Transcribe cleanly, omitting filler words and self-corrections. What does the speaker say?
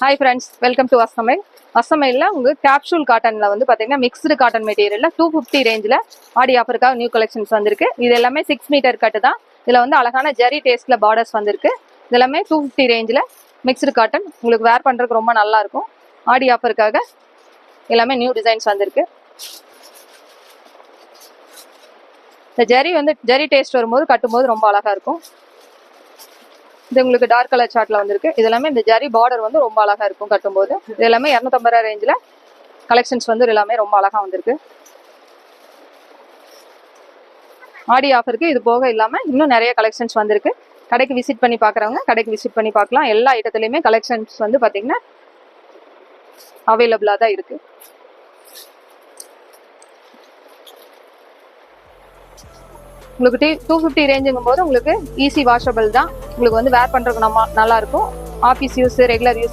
Hi friends, welcome to வசமைல். வசமையில் உங்களுக்கு கேப்சூல் காட்டனில் வந்து பார்த்தீங்கன்னா மிக்ஸ்டு காட்டன் மெட்டீரியலில் 250 ரேஞ்சில் ஆடி ஆஃபருக்காக நியூ கலெக்ஷன்ஸ் வந்திருக்கு. இது எல்லாமே 6 மீட்டர் கட்டு தான். இதில் வந்து அழகான ஜெரி டேஸ்ட்டில் பார்டர்ஸ் வந்திருக்கு. இது எல்லாமே 250 ரேஞ்சில் மிக்ஸ்டு காட்டன். உங்களுக்கு வேர் பண்ணுறதுக்கு ரொம்ப நல்லாயிருக்கும். ஆடி ஆஃபருக்காக எல்லாமே நியூ டிசைன்ஸ் வந்திருக்கு. இந்த ஜெரி டேஸ்ட் வரும்போது கட்டும்போது ரொம்ப அழகாக இருக்கும். இது உங்களுக்கு டார்க் கலர் சார்ட்ல வந்திருக்கு. இது எல்லாமே இந்த ஜரி பார்டர் வந்து ரொம்ப அழகா இருக்கும் கட்டும்போது. இது எல்லாமே 250 ரேஞ்சில் கலெக்ஷன்ஸ் வந்து எல்லாமே ரொம்ப அழகா வந்திருக்கு. ஆடி ஆஃபருக்கு இது போக இல்லாமல் இன்னும் நிறைய கலெக்ஷன்ஸ் வந்திருக்கு. கடைக்கு விசிட் பண்ணி பார்க்குறவங்க கடைக்கு விசிட் பண்ணி பார்க்கலாம். எல்லா ஐட்டத்துலையுமே கலெக்ஷன்ஸ் வந்து பார்த்தீங்கன்னா அவைலபிளாக தான் இருக்கு. உங்களுக்கு 250 ரேஞ்சுங்கும் போது உங்களுக்கு ஈஸி வாஷபிள் தான். உங்களுக்கு வந்து வேர் பண்ணுறதுக்கு நல்லா இருக்கும். Office use, regular use